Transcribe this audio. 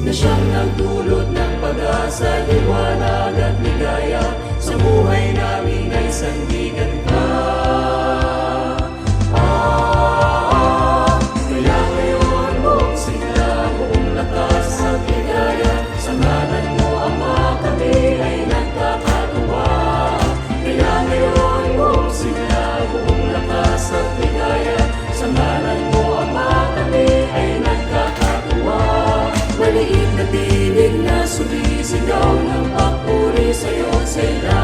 Na siyang nagdulot ng pag-asa, liwanag at ligaya. Sa buhay namin ay sandigan ka. Kaya ngayon buong sigla, buong lakas at ligaya. Sa ngalan mo, Ama, kami ay nagkakatuwa. Kaya ngayon buong sigla, buong lakas at ligaya. Sa ngalan mo, Ama, kami ay nagkakatuwa. Maliit na tinig na sumisigaw ng papuri sa'yo, sa'yo.